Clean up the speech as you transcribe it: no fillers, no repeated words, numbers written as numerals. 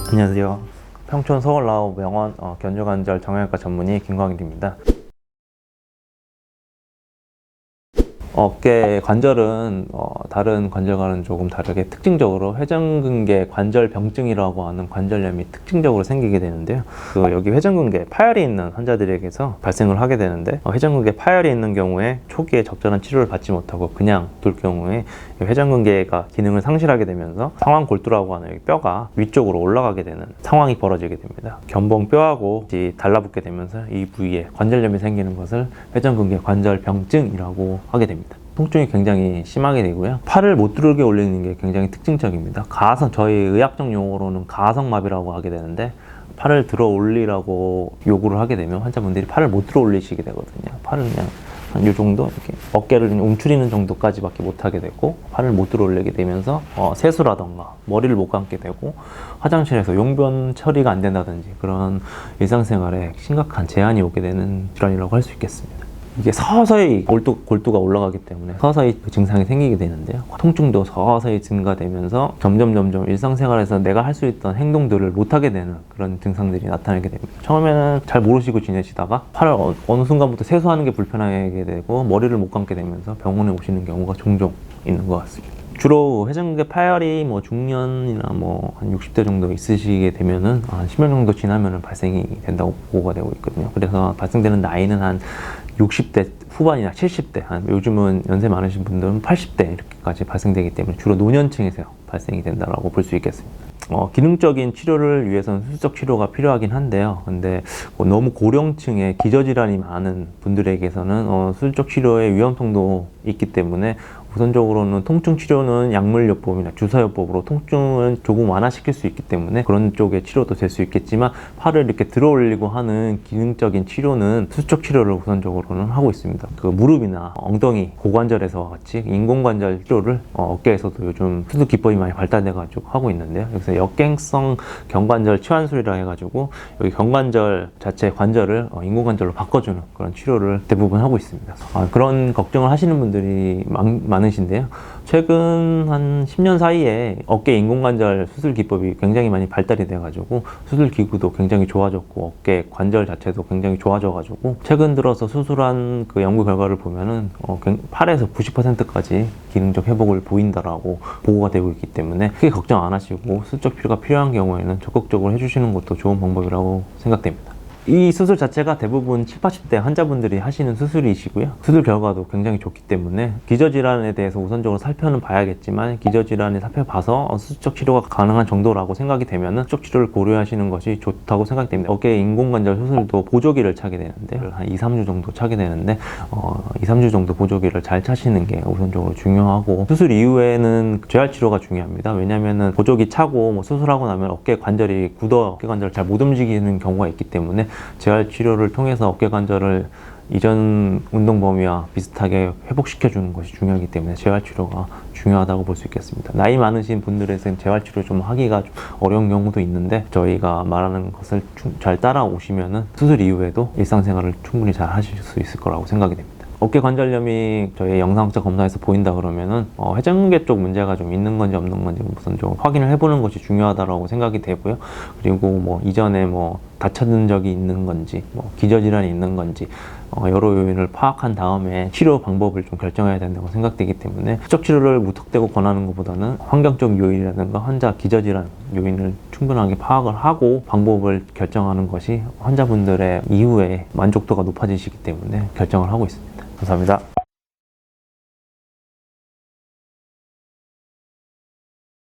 안녕하세요. 평촌 서울라우병원 견조관절 정형외과 전문의 김광일입니다. 어깨 관절은 다른 관절과는 조금 다르게 특징적으로 회전근개 관절병증이라고 하는 관절염이 특징적으로 생기게 되는데요. 여기 회전근개 파열이 있는 환자들에게서 발생을 하게 되는데, 회전근개 파열이 있는 경우에 초기에 적절한 치료를 받지 못하고 그냥 둘 경우에 회전근개가 기능을 상실하게 되면서 상완골두라고 하는 여기 뼈가 위쪽으로 올라가게 되는 상황이 벌어지게 됩니다. 견봉뼈하고 달라붙게 되면서 이 부위에 관절염이 생기는 것을 회전근개 관절병증이라고 하게 됩니다. 통증이 굉장히 심하게 되고요. 팔을 못 들게 올리는 게 굉장히 특징적입니다. 저희 의학적 용어로는 가성마비라고 하게 되는데, 팔을 들어 올리라고 요구를 하게 되면 환자분들이 팔을 못 들어 올리시게 되거든요. 팔을 그냥 한 요 정도 이렇게 어깨를 움츠리는 정도까지밖에 못 하게 되고, 팔을 못 들어 올리게 되면서 세수라던가 머리를 못 감게 되고, 화장실에서 용변 처리가 안 된다든지 그런 일상생활에 심각한 제한이 오게 되는 질환이라고 할 수 있겠습니다. 이게 서서히 골두가 올라가기 때문에 서서히 그 증상이 생기게 되는데요. 통증도 서서히 증가되면서 점점 일상생활에서 내가 할 수 있던 행동들을 못하게 되는 그런 증상들이 나타나게 됩니다. 처음에는 잘 모르시고 지내시다가 팔을 어느 순간부터 세수하는 게 불편하게 되고 머리를 못 감게 되면서 병원에 오시는 경우가 종종 있는 것 같습니다. 주로 회전근개 파열이 중년이나 한 60대 정도 있으시게 되면은 한 10년 정도 지나면은 발생이 된다고 보고가 되고 있거든요. 그래서 발생되는 나이는 한 60대 후반이나 70대, 요즘은 연세 많으신 분들은 80대 이렇게까지 발생되기 때문에 주로 노년층에서 발생이 된다고 볼 수 있겠습니다. 기능적인 치료를 위해서는 수술적 치료가 필요하긴 한데요. 근데 너무 고령층에 기저질환이 많은 분들에게서는 수술적 치료의 위험성도 있기 때문에 우선적으로는 통증 치료는 약물요법이나 주사요법으로 통증은 조금 완화시킬 수 있기 때문에 그런 쪽의 치료도 될 수 있겠지만, 팔을 이렇게 들어 올리고 하는 기능적인 치료는 수술적 치료를 우선적으로는 하고 있습니다. 무릎이나 엉덩이, 고관절에서와 같이 인공관절 치료를 어깨에서도 요즘 수술 기법이 많이 발달돼 가지고 하고 있는데요. 여기서 역갱성 견관절 치환술이라 해가지고 여기 견관절 자체 관절을 인공관절로 바꿔주는 그런 치료를 대부분 하고 있습니다. 그런 걱정을 하시는 분들이 많으신데요. 최근 한 10년 사이에 어깨 인공관절 수술 기법이 굉장히 많이 발달이 돼가지고 수술 기구도 굉장히 좋아졌고 어깨 관절 자체도 굉장히 좋아져가지고 최근 들어서 수술한 그 연구 결과를 보면은 8에서 90%까지 기능적 회복을 보인다라고 보고가 되고 있기 때문에 크게 걱정 안 하시고 수술적 치료가 필요한 경우에는 적극적으로 해주시는 것도 좋은 방법이라고 생각됩니다. 이 수술 자체가 대부분 70, 80대 환자분들이 하시는 수술이시고요. 수술 결과도 굉장히 좋기 때문에 기저질환에 대해서 우선적으로 살펴는 봐야겠지만, 기저질환을 살펴봐서 수술적 치료가 가능한 정도라고 생각이 되면 수술적 치료를 고려하시는 것이 좋다고 생각이 됩니다. 어깨 인공관절 수술도 보조기를 차게 되는데 한 2, 3주 정도 차게 되는데 2, 3주 정도 보조기를 잘 차시는 게 우선적으로 중요하고, 수술 이후에는 재활 치료가 중요합니다. 왜냐면은 보조기 차고 수술하고 나면 어깨 관절이 어깨 관절을 잘 못 움직이는 경우가 있기 때문에 재활 치료를 통해서 어깨 관절을 이전 운동 범위와 비슷하게 회복시켜 주는 것이 중요하기 때문에 재활 치료가 중요하다고 볼 수 있겠습니다. 나이 많으신 분들에서는 재활 치료 좀 하기가 좀 어려운 경우도 있는데, 저희가 말하는 것을 잘 따라오시면은 수술 이후에도 일상생활을 충분히 잘 하실 수 있을 거라고 생각이 됩니다. 어깨 관절염이 저희 영상학적 검사에서 보인다 그러면은 회전근개 쪽 문제가 좀 있는 건지 없는 건지 우선 좀 확인을 해보는 것이 중요하다고 생각이 되고요. 그리고 이전에 다쳤는 적이 있는 건지 기저질환이 있는 건지 여러 요인을 파악한 다음에 치료 방법을 좀 결정해야 된다고 생각되기 때문에 수적 치료를 무턱대고 권하는 것보다는 환경적 요인이라든가 환자 기저질환 요인을 충분하게 파악을 하고 방법을 결정하는 것이 환자분들의 이후에 만족도가 높아지시기 때문에 결정을 하고 있습니다. 감사합니다.